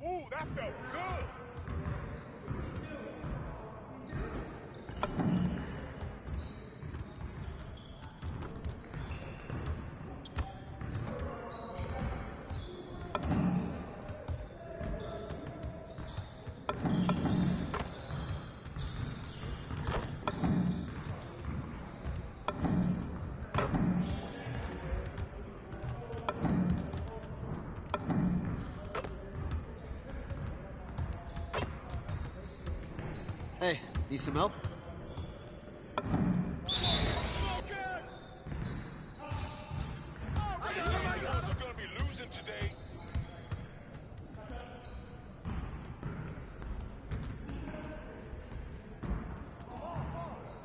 Ooh, that felt good. Hey, need some help? We're gonna be losing today.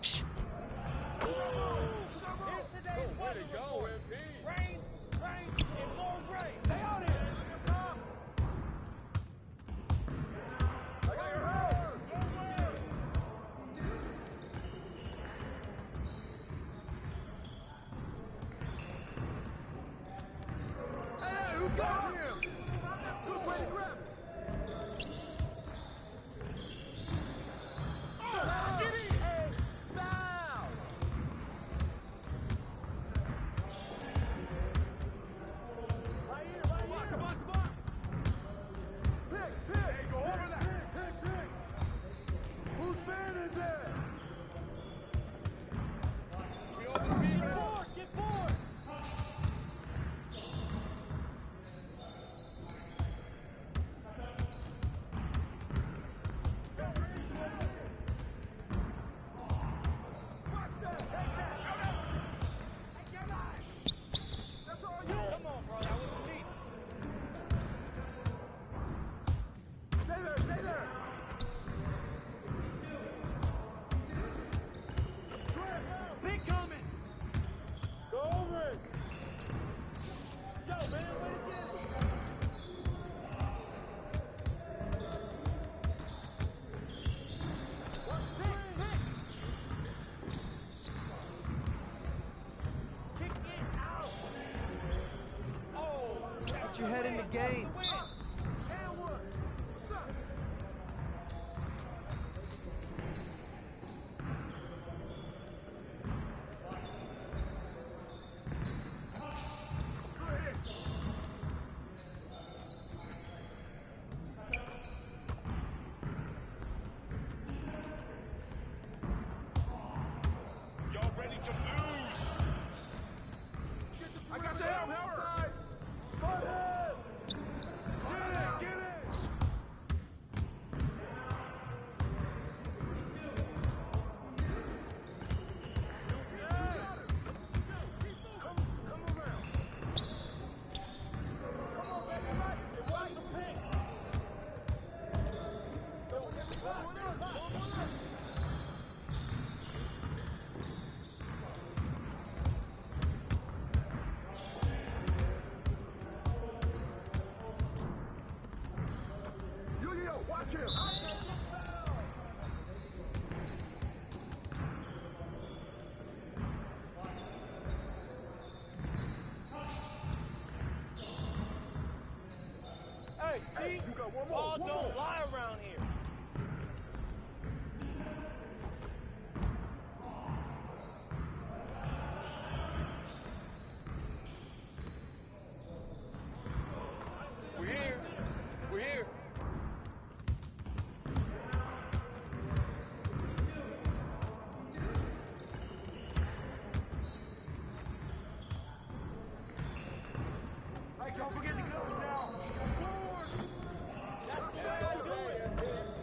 Shh. Here's today's weather report. Rain, rain, and more rain. Stay on it! I got your help! Hey, who got him? Good way to grab him. Get it! Hey, foul! Right here, right here. Come on, come on. Pick. Hey, go over that. Pick. Whose man is it? Get bored. Watch that. Take that. That's all you. Come on, bro. That wasn't me. Stay there. Big coming. Go over it. Yo, man, way to get it. Watch the screen. Kick it out. Oh, Put your head in the game. Win. And one. What's up? Go ahead. Y'all ready to lose? I got your help, Howard. Front head. Get it. Come around. Come on, baby, right. Hey, watch the pick. Don't get me caught. Yo, watch him. Hey, see? You got one more. Ball One don't more. lie around here. We're here. We're here. Hey, don't forget to go now. Forward. That's the way I do it.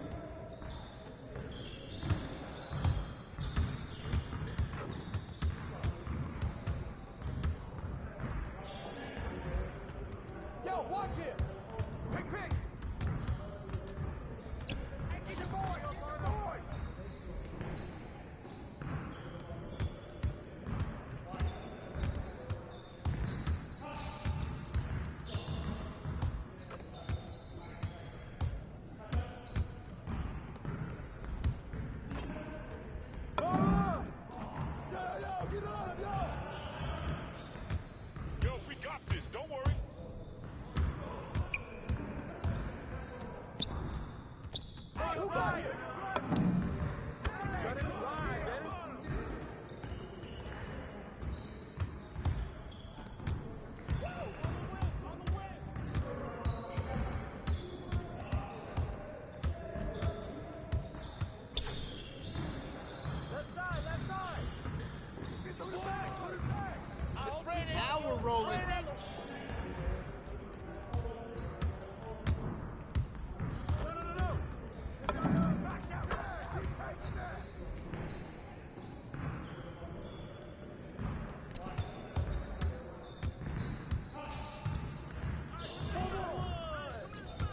rolling.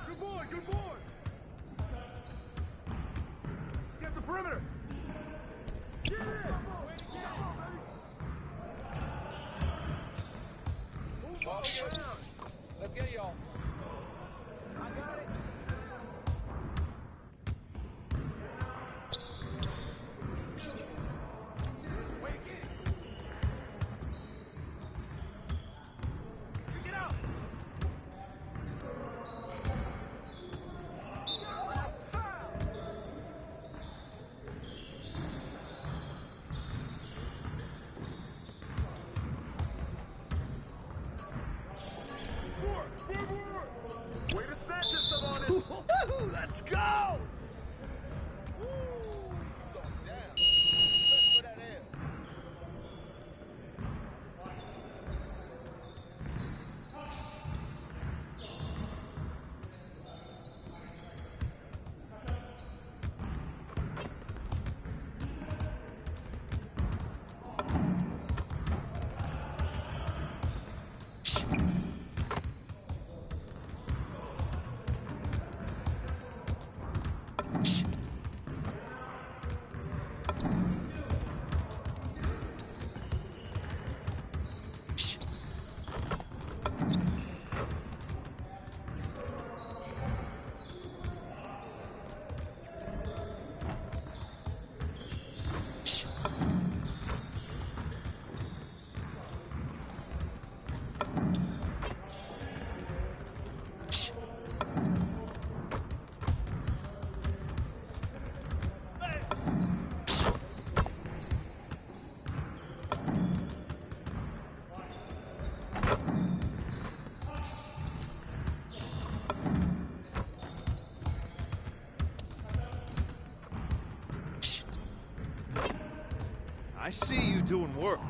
Good boy, good boy. Get the perimeter. Get it. Ball down. Let's get y'all. I got it. Wait again. You get out. Way to snatch it, Savanis. Let's go! I see you doing work.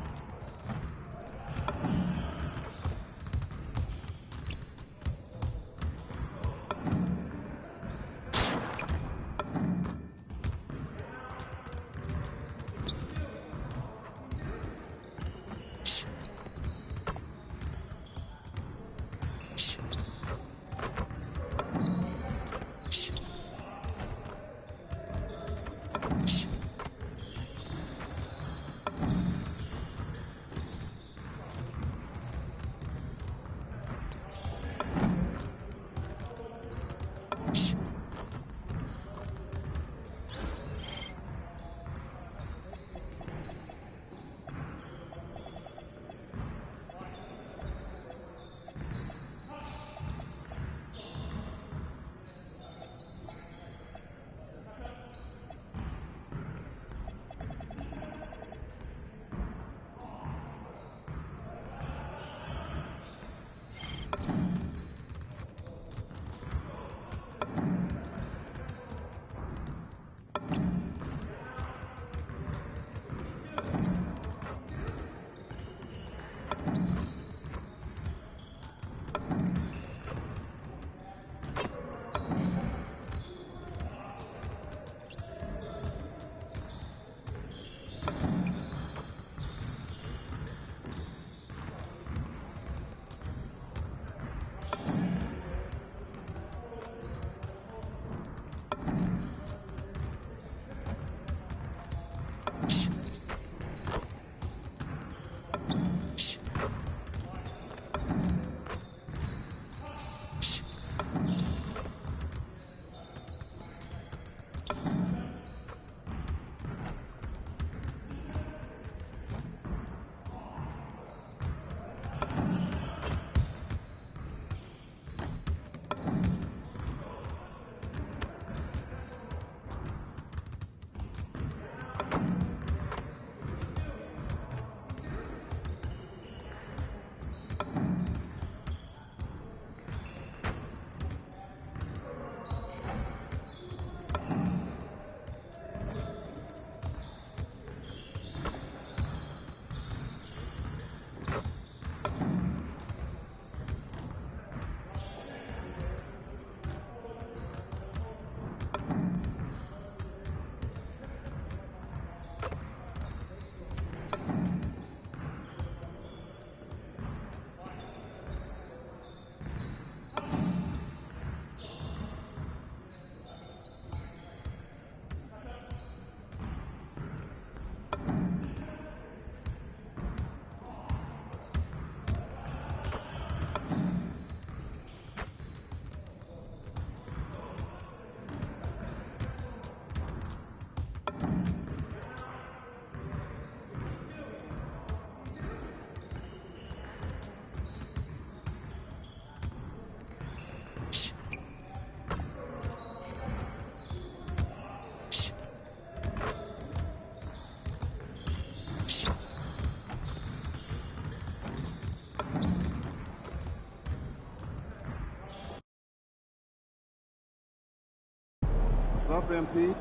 What's up, MP?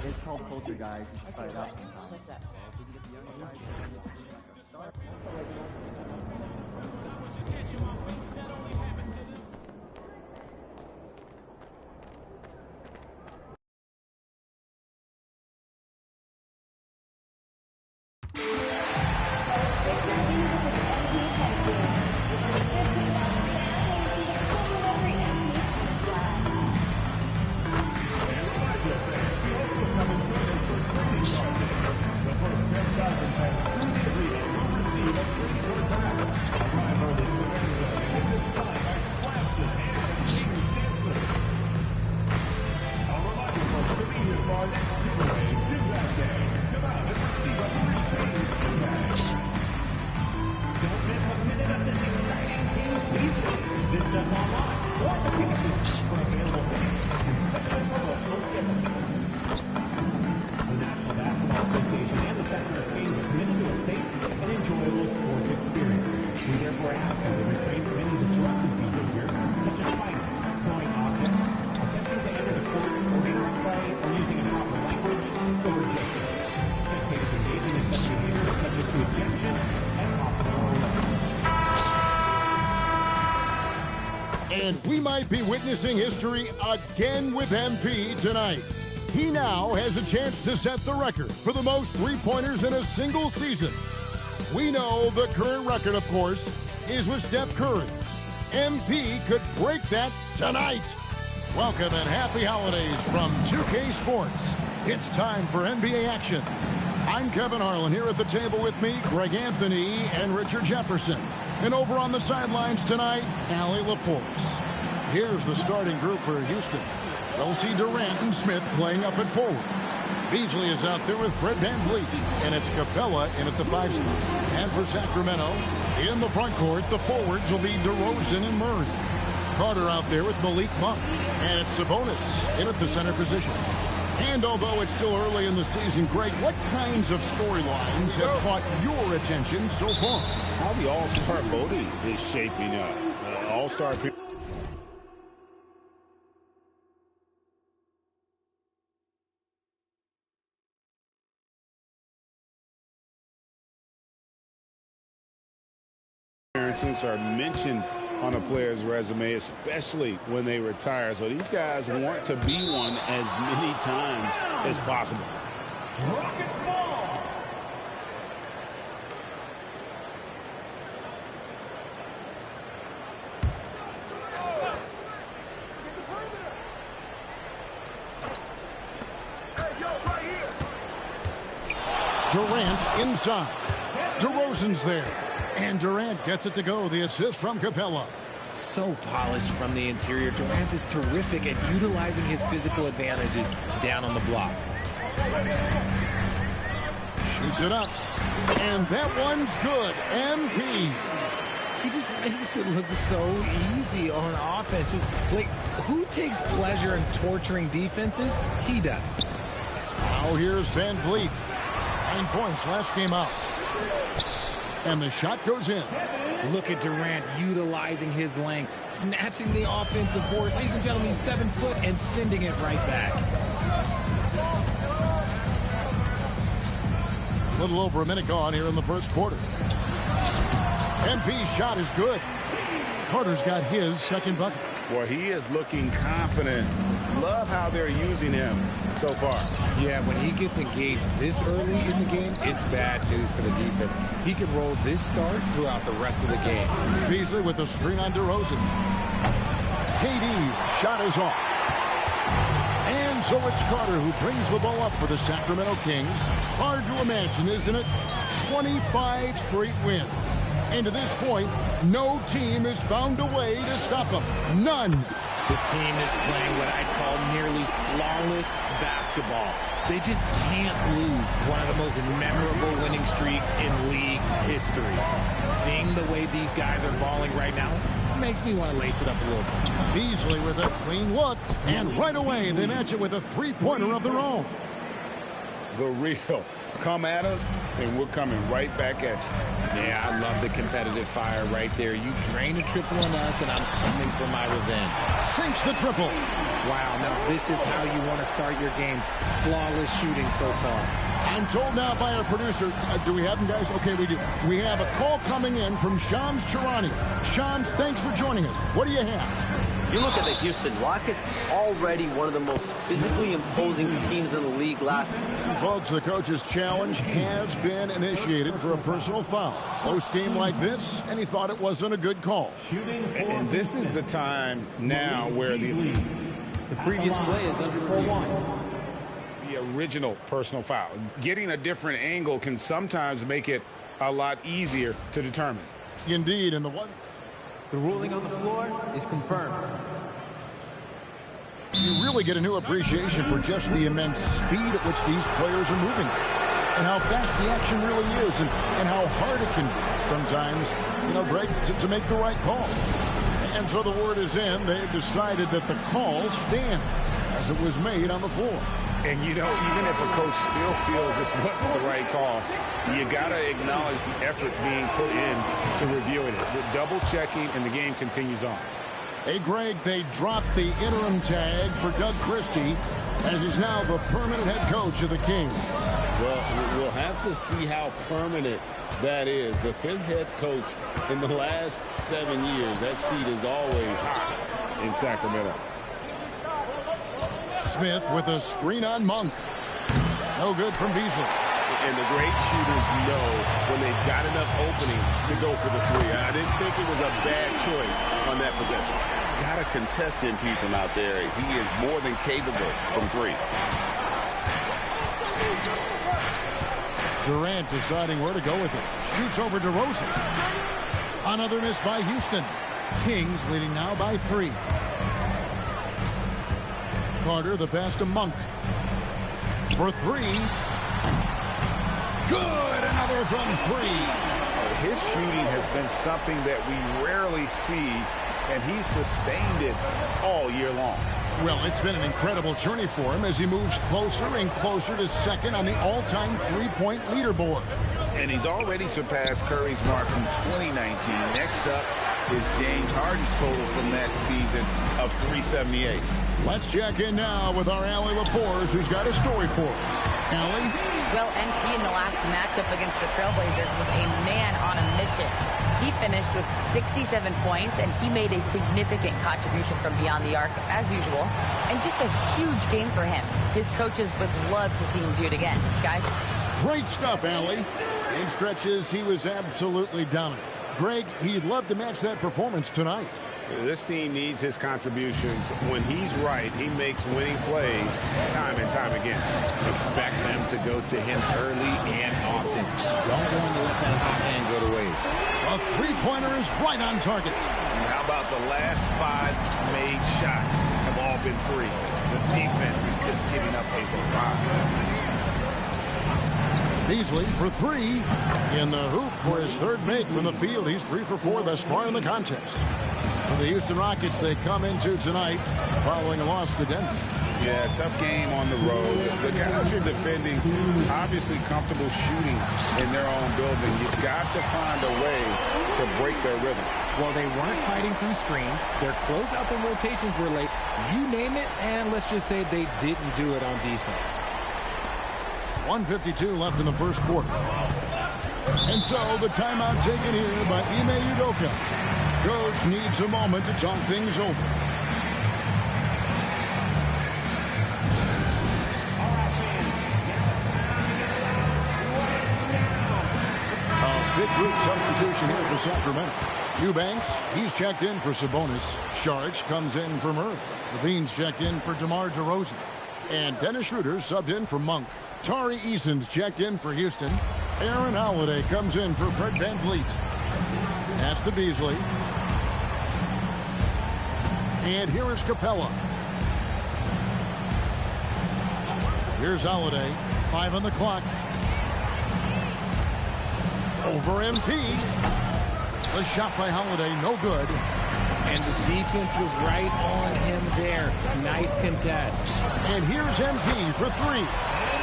It's called Poltergeist. You should try it out sometime. What's up? And we might be witnessing history again with MP tonight. He now has a chance to set the record for the most three-pointers in a single season. We know the current record, of course, is with Steph Curry. MP could break that tonight. Welcome and happy holidays from 2K Sports. It's time for NBA action. I'm Kevin Harlan, here at the table with me, Greg Anthony and Richard Jefferson. And over on the sidelines tonight, Allie LaForce. Here's the starting group for Houston. They'll see Durant and Smith playing up at forward. Beasley is out there with Fred VanVleet, and it's Capella in at the 5 spot. And for Sacramento, in the front court, the forwards will be DeRozan and Murray. Carter out there with Malik Monk, and it's Sabonis in at the center position. And although it's still early in the season, Greg, what kinds of storylines have caught your attention so far? How the All-Star voting is shaping up. All-Star appearances are mentioned on a player's resume, especially when they retire. So these guys want to be one as many times as possible. Rockets ball. Get the perimeter. Hey, yo, right here. Durant inside. DeRozan's there. And Durant gets it to go. The assist from Capella. So polished from the interior. Durant is terrific at utilizing his physical advantages down on the block. Shoots it up. And that one's good. MP. He just makes it look so easy on offense. Like, who takes pleasure in torturing defenses? He does. Now here's VanVleet. 9 points last game out. And the shot goes in. Look at Durant utilizing his length, snatching the offensive board. Ladies and gentlemen, he's 7 foot and sending it right back. A little over a minute gone here in the first quarter. MP's shot is good. Carter's got his second bucket. Boy, he is looking confident. Love how they're using him so far. Yeah, when he gets engaged this early in the game, it's bad news for the defense. He can roll this start throughout the rest of the game. Beasley with the screen on DeRozan. KD's shot is off. And so it's Carter who brings the ball up for the Sacramento Kings. Hard to imagine, isn't it? 25 straight wins. And to this point, no team has found a way to stop them. None. The team is playing what I'd call nearly flawless basketball. They just can't lose one of the most memorable winning streaks in league history. Seeing the way these guys are balling right now makes me want to lace it up a little bit. Beasley with a clean look, and right away they match it with a three-pointer of their own. the real. Come at us, and we're coming right back at you. Yeah, I love the competitive fire right there. You drain a triple on us, and I'm coming for my revenge. Sinks the triple. Wow, now this is how you want to start your games. Flawless shooting so far. I'm told now by our producer, do we have him, guys? Okay, we do. We have a call coming in from Shams Charania. Shams, thanks for joining us. What do you have? You look at the Houston Rockets, already one of the most physically imposing teams in the league last season. Folks, the coach's challenge has been initiated for a personal foul. Close game like this, and he thought it wasn't a good call. And this is the time now where the previous play is under 4-1. The original personal foul. Getting a different angle can sometimes make it a lot easier to determine. Indeed, and the one... The ruling on the floor is confirmed. You really get a new appreciation for just the immense speed at which these players are moving. And how fast the action really is, and how hard it can be sometimes, Greg, to make the right call. And so the word is in. They've decided that the call stands as it was made on the floor. And, even if a coach still feels this wasn't the right call, you got to acknowledge the effort being put in to reviewing it. With double-checking, and the game continues on. Hey, Greg, they dropped the interim tag for Doug Christie, as he's now the permanent head coach of the Kings. Well, we'll have to see how permanent that is. The fifth head coach in the last 7 years, that seat is always high in Sacramento. Smith with a screen on Monk. No good from Beasley. And the great shooters know when they've got enough opening to go for the three. I didn't think it was a bad choice on that possession. Got a contestant piece from out there. He is more than capable from three. Durant deciding where to go with it. Shoots over DeRozan. Another miss by Houston. Kings leading now by 3. Carter, the pass to Monk. For 3. Good! Another from 3. His shooting has been something that we rarely see, and he's sustained it all year long. Well, it's been an incredible journey for him as he moves closer and closer to second on the all-time three-point leaderboard. And he's already surpassed Curry's mark from 2019. Next up is James Harden's total from that season of 378. Let's check in now with our Allie Lepores, who's got a story for us. Allie? Well, MP in the last matchup against the Trailblazers was a man on a mission. He finished with 67 points, and he made a significant contribution from beyond the arc, as usual. And just a huge game for him. His coaches would love to see him do it again. Guys? Great stuff, Allie. In stretches, he was absolutely dominant. Greg, he'd love to match that performance tonight. This team needs his contributions. When he's right, he makes winning plays time and time again. Expect them to go to him early and often. Don't want to let that hot hand go to waste. A three-pointer is right on target. And how about the last 5 made shots have all been threes? The defense is just giving up a lot. Beasley for 3. In the hoop for his third make from the field. He's 3 for 4 thus far in the contest. For the Houston Rockets, they come into tonight following a loss to Denver. Yeah, tough game on the road. The guys you're defending, obviously comfortable shooting in their own building. You've got to find a way to break their rhythm. Well, they weren't fighting through screens. Their closeouts and rotations were late. You name it, and let's just say they didn't do it on defense. 1:52 left in the first quarter. And so the timeout taken here by Ime Udoka. Coach needs a moment to talk things over. A big group substitution here for Sacramento. Eubanks, he's checked in for Sabonis. Saric comes in for Murray. Levine's checked in for DeMar DeRozan. And Dennis Schroeder subbed in for Monk. Tari Eason's checked in for Houston. Aaron Holiday comes in for Fred VanVleet. Pass to Beasley. And here is Capella. Here's Holiday. 5 on the clock. Over MP. The shot by Holiday, no good. and the defense was right on him there. Nice contest. And here's MP for three.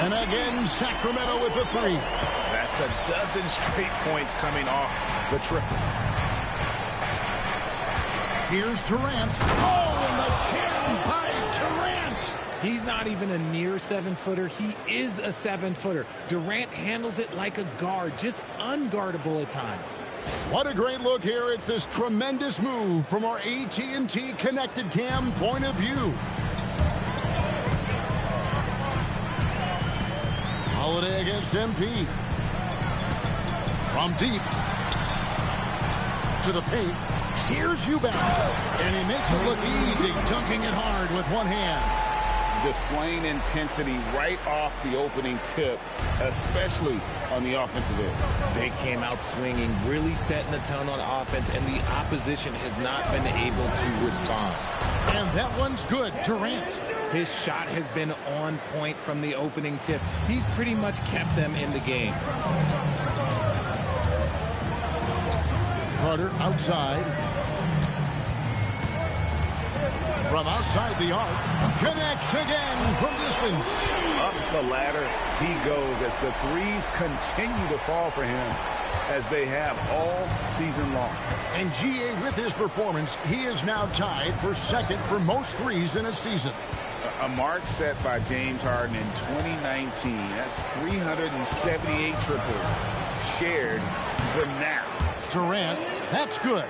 And again, Sacramento with the three. That's a dozen straight points coming off the triple. Here's Durant. Oh, and the jam by Durant. He's not even a near 7-footer. He is a 7-footer. Durant handles it like a guard, just unguardable at times. What a great look here at this tremendous move from our AT&T Connected Cam point of view. Holiday against MP. From deep to the paint. Here's Eubanks. And he makes it look easy, dunking it hard with one hand. Displaying intensity right off the opening tip, especially on the offensive end. They came out swinging, really setting the tone on offense, and the opposition has not been able to respond. And that one's good, Durant. His shot has been on point from the opening tip. He's pretty much kept them in the game. Carter outside. From outside the arc, connects again from distance. Up the ladder he goes as the threes continue to fall for him as they have all season long. And GA, with his performance, he is now tied for second for most threes in a season. A mark set by James Harden in 2019. That's 378 triples shared for now. Durant, that's good.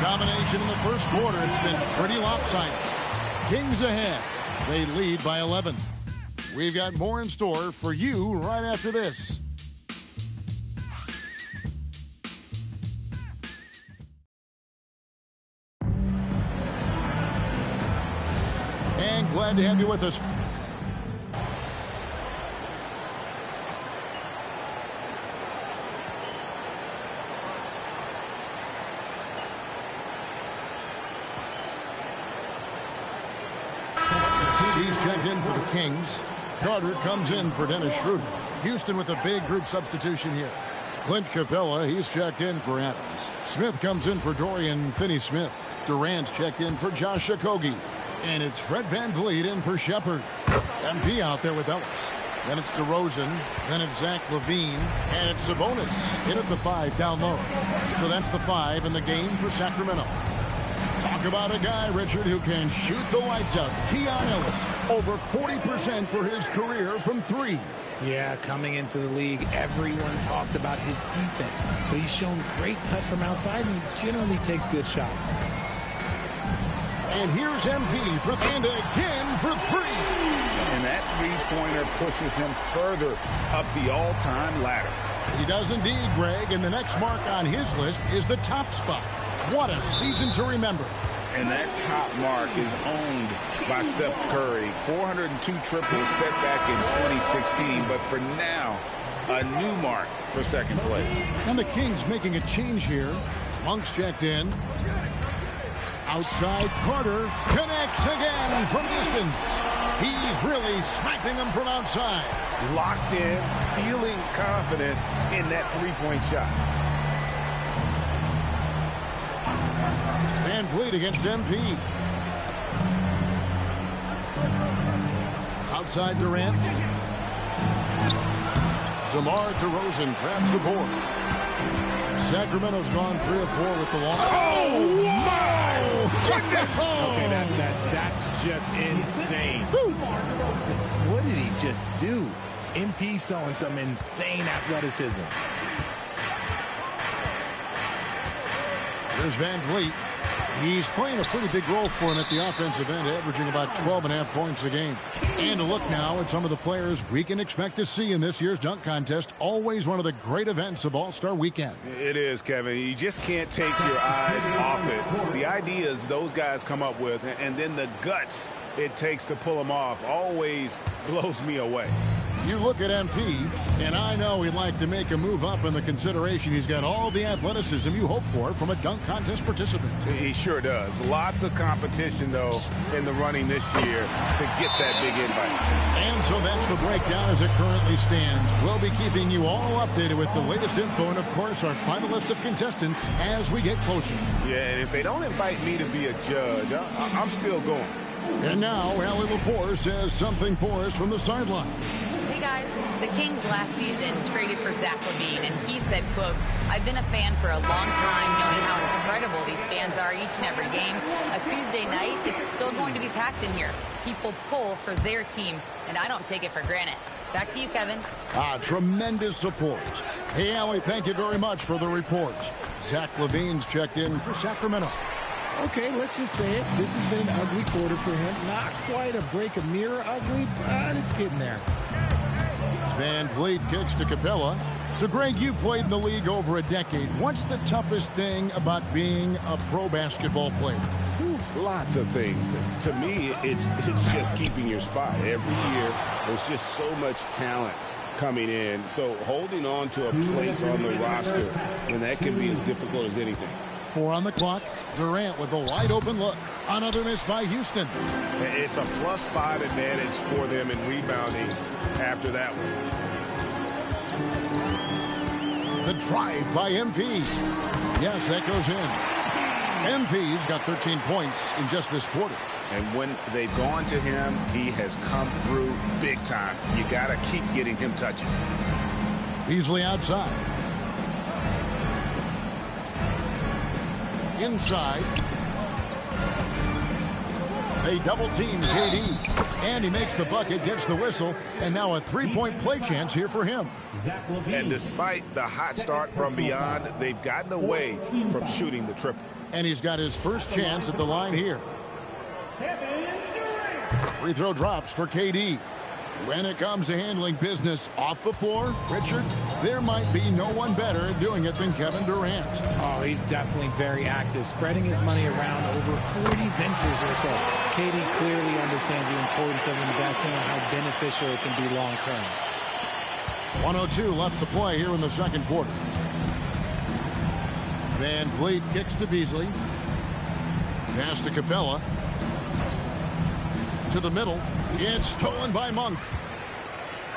Domination in the first quarter. It's been pretty lopsided. Kings ahead. They lead by 11. We've got more in store for you right after this. And glad to have you with us. He's checked in for the Kings. Carter comes in for Dennis Schroeder. Houston with a big group substitution here. Clint Capella, he's checked in for Adams. Smith comes in for Dorian Finney-Smith. Durant's checked in for Josh Okogie. And it's Fred VanVleet in for Shepard. MP out there with Ellis. Then it's DeRozan. Then it's Zach LaVine. And it's Sabonis in at the 5 down low. So that's the 5 in the game for Sacramento. Talk about a guy, Richard, who can shoot the lights out. Keon Ellis, over 40% for his career from 3. Yeah, coming into the league, everyone talked about his defense, but he's shown great touch from outside, and he generally takes good shots. And here's MP for, and again for 3. And that three-pointer pushes him further up the all-time ladder. He does indeed, Greg, and the next mark on his list is the top spot. What a season to remember. And that top mark is owned by Steph Curry. 402 triples set back in 2016, but for now, a new mark for second place. And the Kings making a change here. Monk's checked in. Outside, Carter connects again from distance. He's really sniping them from outside. Locked in, feeling confident in that three-point shot. VanVleet against MP. Outside Durant. DeMar DeRozan grabs the board. Sacramento's gone 3 of 4 with the loss. Oh, my goodness! Okay, that's just insane. What did he just do? MP showing some insane athleticism. Here's VanVleet. He's playing a pretty big role for him at the offensive end, averaging about 12.5 points a game. And a look now at some of the players we can expect to see in this year's dunk contest. Always one of the great events of All-Star Weekend. It is, Kevin. You just can't take your eyes off it. The ideas those guys come up with, and then the guts it takes to pull them off, always blows me away. You look at MP, and I know he'd like to make a move up in the consideration. He's got all the athleticism you hope for from a dunk contest participant. He sure does. Lots of competition, though, in the running this year to get that big invite. And so that's the breakdown as it currently stands. We'll be keeping you all updated with the latest info and, of course, our final list of contestants as we get closer. Yeah, and if they don't invite me to be a judge, I'm still going. And now, Allie LaForce says something for us from the sideline. Hey guys, the Kings last season traded for Zach LaVine, and he said, quote, "I've been a fan for a long time, knowing how incredible these fans are each and every game. A Tuesday night, it's still going to be packed in here. People pull for their team, and I don't take it for granted." Back to you, Kevin. Tremendous support. Hey, Allie, thank you very much for the report. Zach LaVine's checked in for Sacramento. Okay, let's just say it. This has been an ugly quarter for him. Not quite a break a mirror ugly, but it's getting there. Van Vliet kicks to Capella. So, Greg, you played in the league over a decade. What's the toughest thing about being a pro basketball player? Lots of things. To me, it's just keeping your spot. Every year, there's just so much talent coming in. So holding on to a place on the roster, and that can be as difficult as anything. 4 on the clock. Durant with a wide open look. Another miss by Houston. It's a +5 advantage for them in rebounding after that one. The drive by MP. Yes, that goes in. MP's got 13 points in just this quarter. And when they've gone to him, he has come through big time. You got to keep getting him touches. Beasley outside. Inside. They double team KD. And he makes the bucket, gets the whistle, and now a 3-point play chance here for him. And despite the hot start from beyond, they've gotten away from shooting the triple. And he's got his first chance at the line here. Free throw drops for KD. When it comes to handling business off the floor, Richard, there might be no one better at doing it than Kevin Durant. Oh, he's definitely very active, spreading his money around over 40 ventures or so. KD clearly understands the importance of investing and how beneficial it can be long term. 1:02 left to play here in the second quarter. Van Vliet kicks to Beasley. Pass to Capella. To the middle. It's stolen by Monk.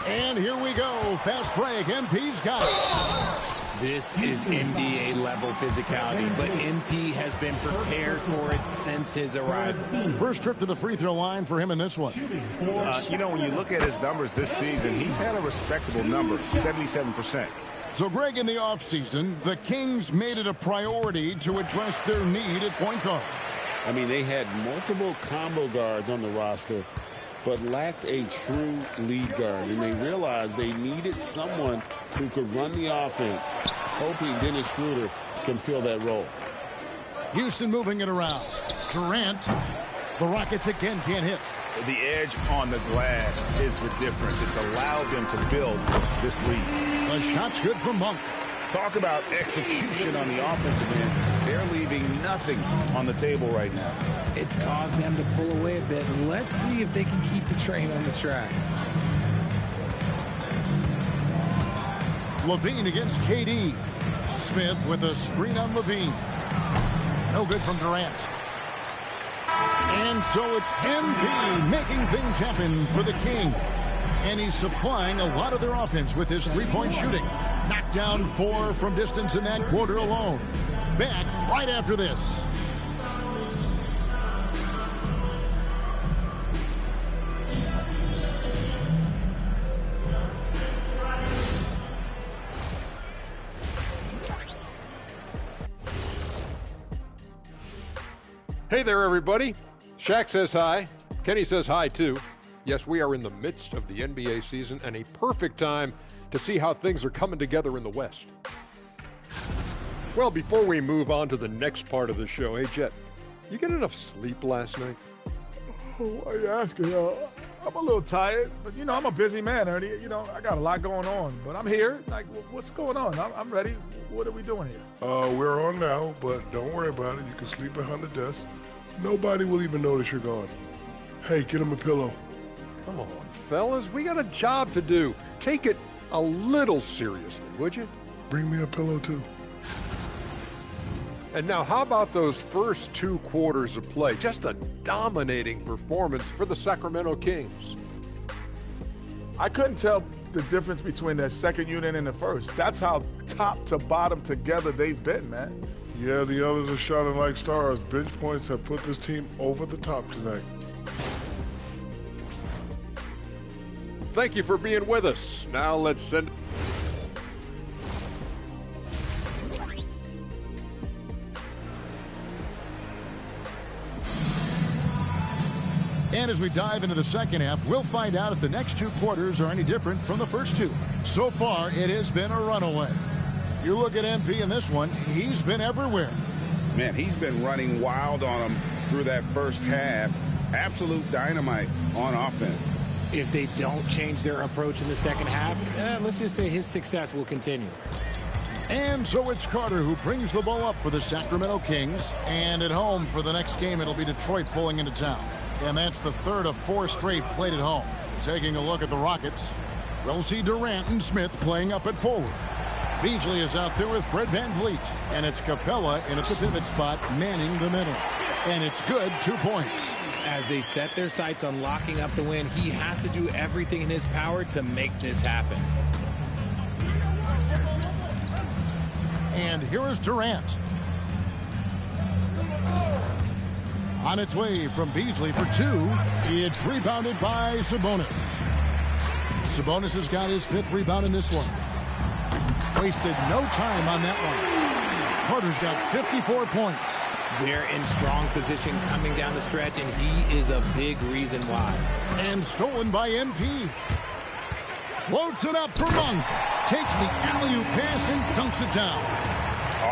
And here we go. Fast break. MP's got it. This is NBA level physicality, but MP has been prepared for it since his arrival. First trip to the free throw line for him in this one. You know, when you look at his numbers this season, he's had a respectable number, 77%. So, Greg, in the offseason, the Kings made it a priority to address their need at point guard. I mean, they had multiple combo guards on the roster, but lacked a true lead guard. And they realized they needed someone who could run the offense, hoping Dennis Schroeder can fill that role. Houston moving it around. Durant. The Rockets again can't hit. The edge on the glass is the difference. It's allowed them to build this lead. The shot's good from Monk. Talk about execution on the offensive end. They're leaving nothing on the table right now. It's caused them to pull away a bit. Let's see if they can keep the train on the tracks. LaVine against KD. Smith with a screen on LaVine. No good from Durant. And so it's MP making things happen for the King. And he's supplying a lot of their offense with his three-point shooting. Knocked down 4 from distance in that quarter alone. Back right after this. Hey there, everybody. Shaq says hi. Kenny says hi, too. Yes, we are in the midst of the NBA season and a perfect time to see how things are coming together in the West. Well, before we move on to the next part of the show, hey, Jet, you get enough sleep last night? Why are you asking? I'm a little tired, but, you know, I'm a busy man, Ernie. You know, I got a lot going on, but I'm here. Like, what's going on? I'm ready. What are we doing here? We're on now, but don't worry about it. You can sleep behind the desk. Nobody will even notice you're gone. Hey, get him a pillow. Come on, fellas. We got a job to do. Take it a little seriously, would you? Bring me a pillow, too. And now, how about those first 2 quarters of play? Just a dominating performance for the Sacramento Kings. I couldn't tell the difference between that second unit and the first. That's how top to bottom together they've been, man. Yeah, the others are shining like stars. Bench points have put this team over the top tonight. Thank you for being with us. Now let's send... And as we dive into the second half, we'll find out if the next 2 quarters are any different from the first 2. So far, it has been a runaway. You look at MP in this one, he's been everywhere. Man, he's been running wild on them through that first half. Absolute dynamite on offense. If they don't change their approach in the second half, let's just say his success will continue. And so it's Carter who brings the ball up for the Sacramento Kings. And at home for the next game, it'll be Detroit pulling into town. And that's the 3rd of 4 straight played at home. Taking a look at the Rockets, we'll see Durant and Smith playing up at forward. Beasley is out there with Fred VanVleet. And it's Capella in at the pivot spot, manning the middle. And it's good, 2 points. As they set their sights on locking up the win, he has to do everything in his power to make this happen. And here is Durant. On its way from Beasley for 2. It's rebounded by Sabonis. Sabonis has got his 5th rebound in this one. Wasted no time on that one. Carter's got 54 points. They're in strong position coming down the stretch, and he is a big reason why. And stolen by MP. Floats it up for Monk. Takes the alley-oop pass and dunks it down.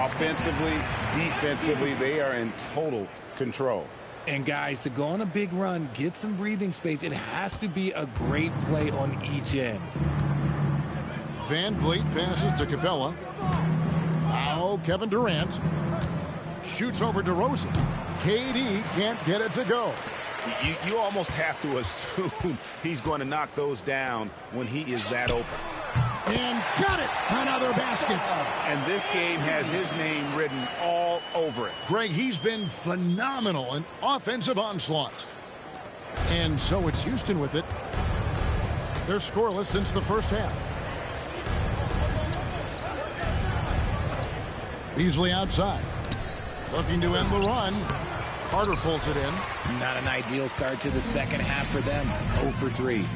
Offensively, defensively, they are in total control. And guys, to go on a big run, get some breathing space, it has to be a great play on each end. VanVleet passes to Capella. Now Kevin Durant. Shoots over DeRozan. KD can't get it to go. You almost have to assume he's going to knock those down when he is that open. And got it! Another basket! And this game has his name written all over it. Greg, he's been phenomenal in offensive onslaught. And so it's Houston with it. They're scoreless since the first half. Beasley outside. Looking to end the run. Carter pulls it in. Not an ideal start to the second half for them. 0 for 3.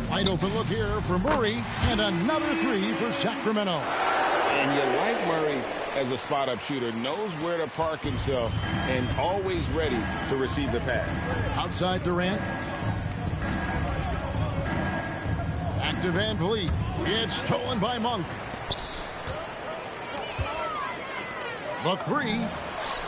Wide open look here for Murray. And another 3 for Sacramento. And you like Murray as a spot-up shooter. Knows where to park himself and always ready to receive the pass. Outside Durant. Back to VanVleet. It's stolen by Monk. The 3.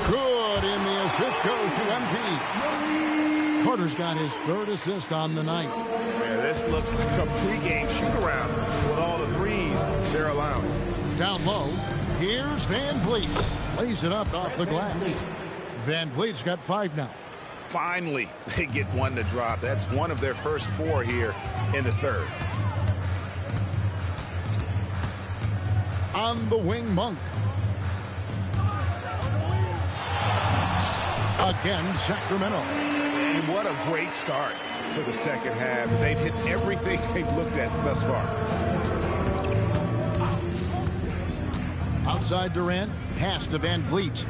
Good, and the assist goes to MP. Carter's got his 3rd assist on the night. Yeah, this looks like a pregame shoot-around with all the threes they're allowing. Down low, here's VanVleet. Lays it up off the glass. VanVleet's got 5 now. Finally, they get one to drop. That's one of their first 4 here in the 3rd. On the wing, Monk. Again, Sacramento. And what a great start to the second half. They've hit everything they've looked at thus far. Outside Durant, pass to VanVleet.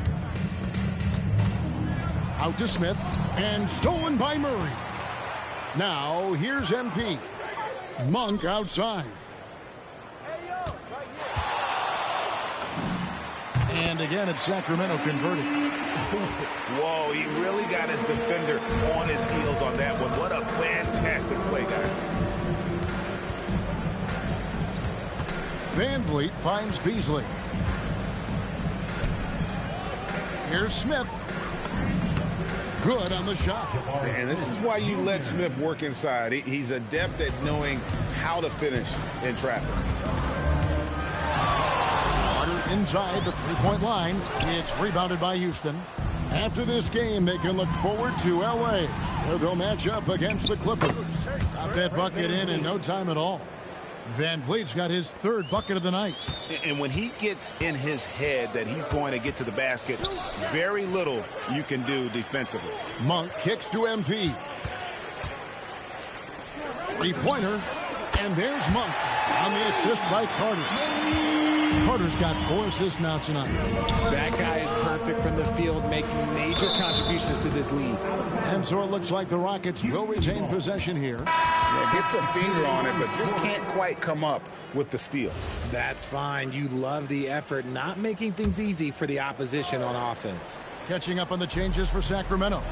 Out to Smith, and stolen by Murray. Now, here's MP. Monk outside. And again, it's Sacramento converting. Whoa, he really got his defender on his heels on that one. What a fantastic play, guys. VanVleet finds Beasley. Here's Smith. Good on the shot. And this is why you let Smith work inside. He's adept at knowing how to finish in traffic. Carter inside the 3-point line. It's rebounded by Houston. After this game, they can look forward to L.A., where they'll match up against the Clippers. Got that bucket in no time at all. Van Vliet's got his third bucket of the night. And when he gets in his head that he's going to get to the basket, very little you can do defensively. Monk kicks to MP. Three-pointer, and there's Monk on the assist by Carter. Carter's got 4 assists now tonight. That guy is perfect from the field, making major contributions to this lead. And so it looks like the Rockets will retain possession here. Gets a finger on it, but just can't quite come up with the steal. That's fine. You love the effort, not making things easy for the opposition on offense. Catching up on the changes for Sacramento.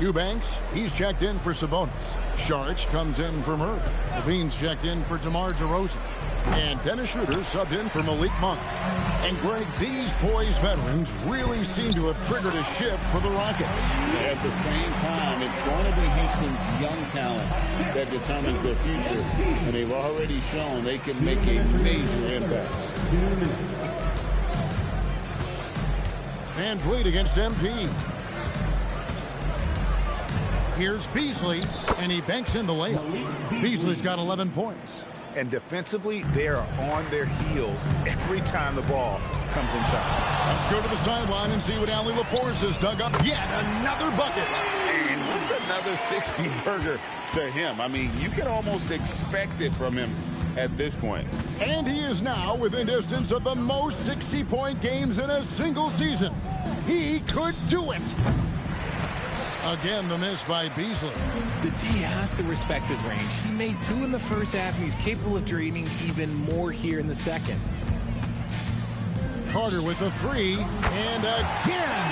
Eubanks, he's checked in for Sabonis. Saric comes in for Murray. Levine's checked in for DeMar DeRozan. And Dennis Schroeder subbed in for Malik Monk. And Greg, these poised veterans really seem to have triggered a shift for the Rockets. At the same time, it's going to be Houston's young talent that determines their future. And they've already shown they can make a major impact. Van Vliet against MP. Here's Beasley, and he banks in the layup. Beasley's got 11 points. And defensively, they are on their heels every time the ball comes inside. Let's go to the sideline and see what Allie LaForce has dug up. Yet another bucket. And what's another 60-burger to him? I mean, you can almost expect it from him at this point. And he is now within distance of the most 60-point games in a single season. He could do it. Again, the miss by Beasley. The D has to respect his range. He made 2 in the first half, and he's capable of draining even more here in the second. Carter with the 3, and again.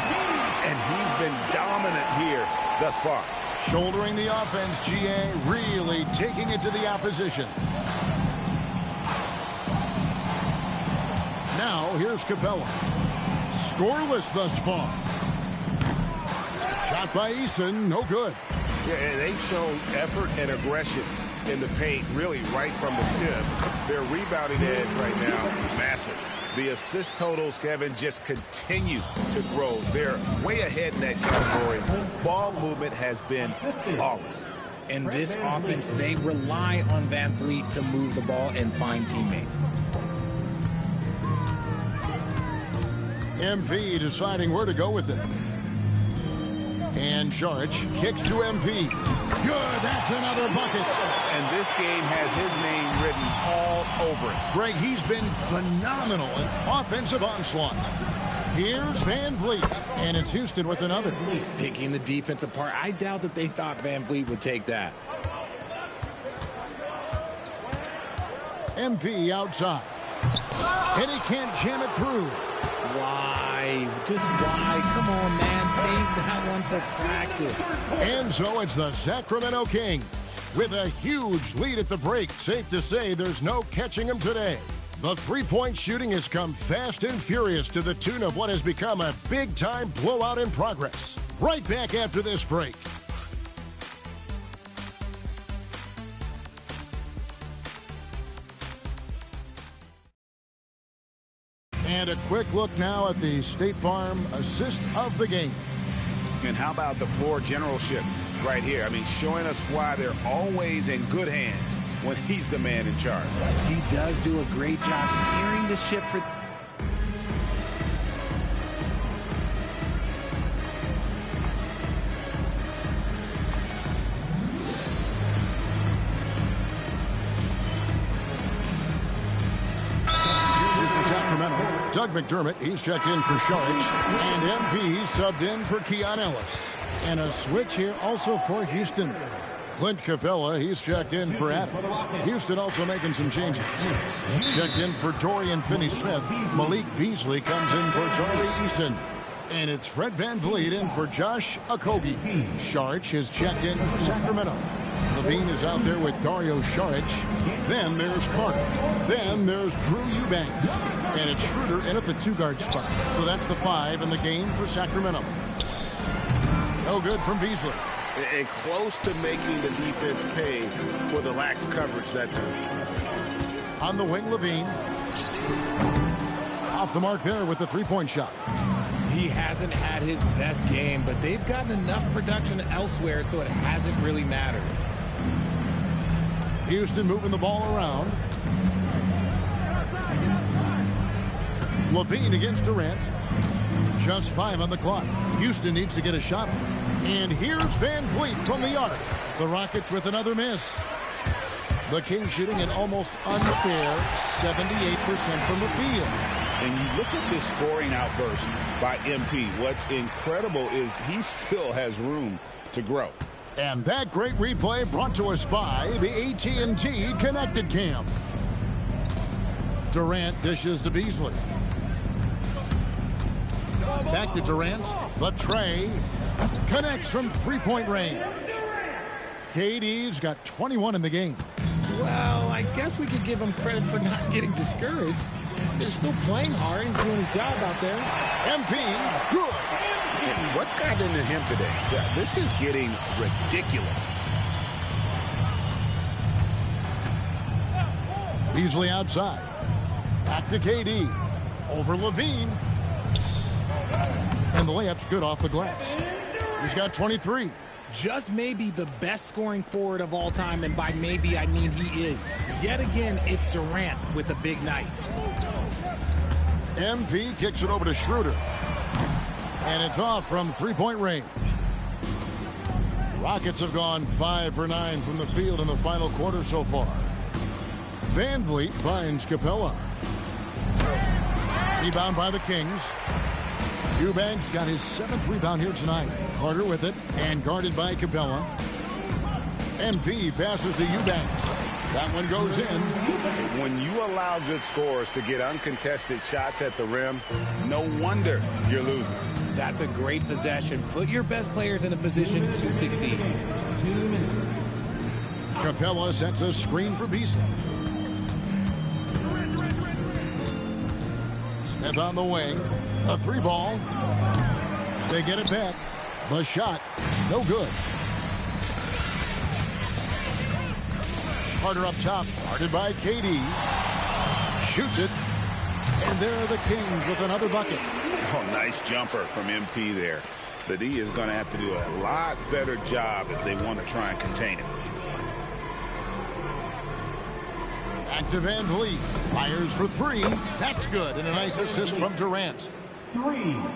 And he's been dominant here thus far. Shouldering the offense, GA really taking it to the opposition. Now, here's Capella. Scoreless thus far. Shot by Eason, no good. Yeah, and they've shown effort and aggression in the paint, really right from the tip. Their rebounding edge right now, massive. The assist totals, Kevin, just continue to grow. They're way ahead in that category. Ball movement has been flawless. In this offense, they rely on Van Vliet to move the ball and find teammates. MP deciding where to go with it. And Saric kicks to MP. Good, that's another bucket. And this game has his name written all over it. Greg, he's been phenomenal in offensive onslaught. Here's Van Vliet, and it's Houston with another. Picking the defense apart. I doubt that they thought Van Vliet would take that. MP outside. And he can't jam it through. Why? Just why? Come on, man. Save that one for practice. And so it's the Sacramento Kings with a huge lead at the break. Safe to say there's no catching them today. The three-point shooting has come fast and furious to the tune of what has become a big-time blowout in progress. Right back after this break. And a quick look now at the State Farm assist of the game. And how about the floor generalship right here? I mean, showing us why they're always in good hands when he's the man in charge. He does do a great job steering the ship for... Sacramento. Doug McDermott, he's checked in for Saric. And MP subbed in for Keon Ellis. And a switch here also for Houston. Clint Capella, he's checked in for Adams. Houston also making some changes. Checked in for Dorian Finney-Smith. Malik Beasley comes in for Charlie Eason. And it's Fred Van Vliet in for Josh Okogie. Saric is checked in for Sacramento. Levine is out there with Dario Saric. Then there's Carter. Then there's Drew Eubanks. And it's Schroeder in at the two-guard spot. So that's the 5 in the game for Sacramento. No good from Beasley. And close to making the defense pay for the lax coverage that time. On the wing, Levine. Off the mark there with the three-point shot. He hasn't had his best game, but they've gotten enough production elsewhere, so it hasn't really mattered. Houston moving the ball around. Levine against Durant. Just 5 on the clock. Houston needs to get a shot off. And here's Van Vliet from the arc. The Rockets with another miss. The Kings shooting an almost unfair 78% from the field. And you look at this scoring outburst by MP. What's incredible is he still has room to grow. And that great replay brought to us by the AT&T Connected Cam. Durant dishes to Beasley. Back to Durant. The tray connects from three-point range. KD's got 21 in the game. Well, I guess we could give him credit for not getting discouraged. They're still playing hard. He's doing his job out there. MP, good. And what's gotten into him today? Yeah, this is getting ridiculous. Beasley outside. Back to KD. Over Levine. And the layup's good off the glass. He's got 23. Just maybe the best scoring forward of all time, and by maybe I mean he is. Yet again, it's Durant with a big night. MP kicks it over to Schroeder. And it's off from three-point range. Rockets have gone 5 for 9 from the field in the final quarter so far. Van Vliet finds Capella. Rebound by the Kings. Eubanks got his 7th rebound here tonight. Carter with it and guarded by Capella. MP passes to Eubanks. That one goes in. When you allow good scorers to get uncontested shots at the rim, no wonder you're losing. That's a great possession. Put your best players in a position to succeed. Capella sets a screen for Beasley. Smith on the wing. A 3-ball. They get it back. The shot, no good. Carter up top, guarded by KD. Shoots it. And there are the Kings with another bucket. Oh, nice jumper from MP there. The D is going to have to do a lot better job if they want to try and contain it. Back to Van Vliet. Fires for 3. That's good. And a nice assist from Durant.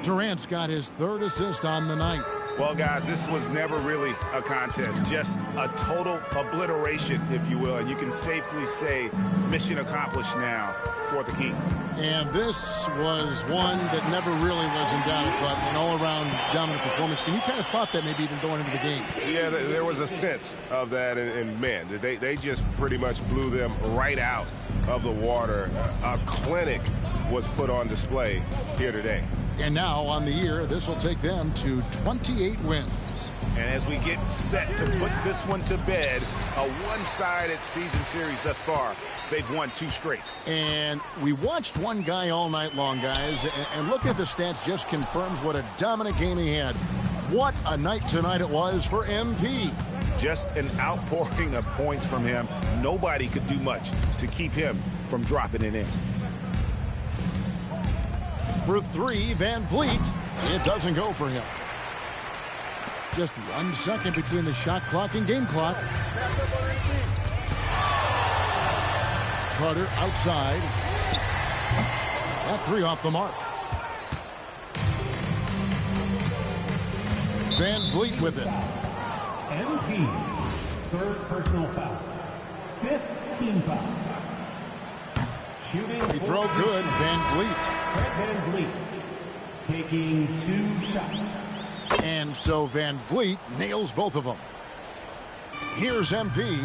Durant's got his 3rd assist on the night. Well, guys, this was never really a contest. Just a total obliteration, if you will. And you can safely say mission accomplished now for the Kings. And this was one that never really was in doubt, but an all-around dominant performance. And you kind of thought that maybe even going into the game. Yeah, there was a sense of that. And man, they just pretty much blew them right out of the water. A clinic was put on display here today. And now on the year, this will take them to 28 wins. And as we get set to put this one to bed, a one-sided season series thus far, they've won 2 straight. And we watched one guy all night long, guys, and look at the stats, just confirms what a dominant game he had. What a night tonight it was for MP. Just an outpouring of points from him. Nobody could do much to keep him from dropping it in. For 3, Van Vliet. It doesn't go for him. Just 1 second between the shot clock and game clock. Carter outside. That 3 off the mark. Van Vliet with it. MP, 3rd personal foul. 5th team foul. Shooting. Free throw good, Van Vliet. Fred Van Vliet taking 2 shots. And so Van Vliet nails both of them. Here's MP.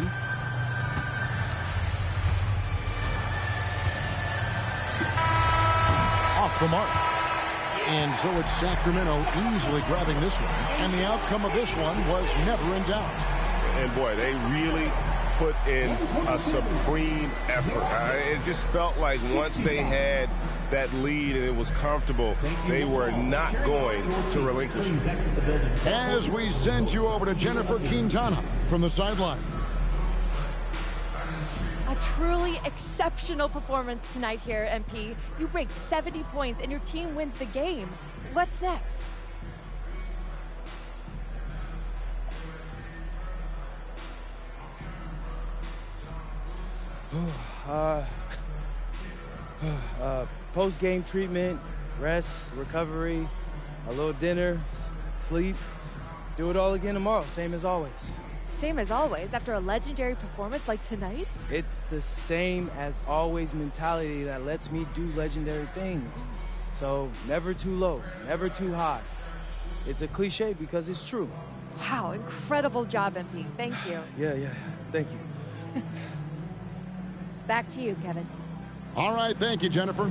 Off the mark. And so it's Sacramento easily grabbing this one. And the outcome of this one was never in doubt. And boy, they really put in a supreme effort. It just felt like once they had that lead and it was comfortable, they were not going to relinquish it. As we send you over to Jennifer Quintana from the sideline. A truly exceptional performance tonight here, MP. You break 70 points and your team wins the game. What's next? Post-game treatment, rest, recovery, a little dinner, sleep. Do it all again tomorrow, same as always. Same as always, after a legendary performance like tonight? It's the same as always mentality that lets me do legendary things. So never too low, never too high. It's a cliche because it's true. Wow, incredible job, MP. Thank you. Yeah. Thank you. Back to you, Kevin. All right, thank you, Jennifer.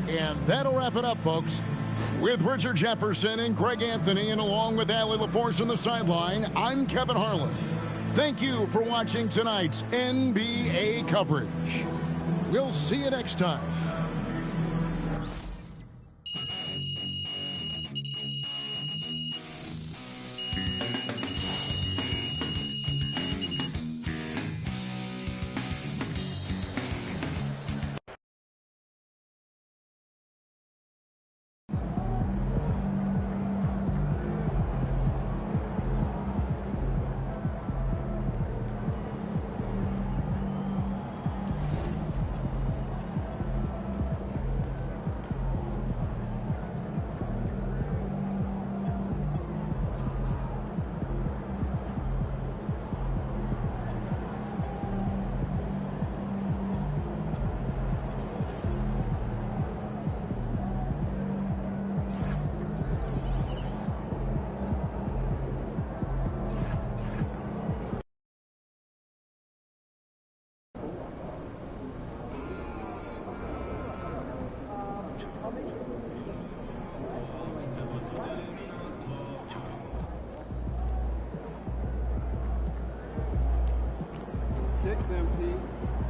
And that'll wrap it up, folks. With Richard Jefferson and Greg Anthony, and along with Allie LaForce on the sideline, I'm Kevin Harlan. Thank you for watching tonight's NBA coverage. We'll see you next time. Kicks, MP.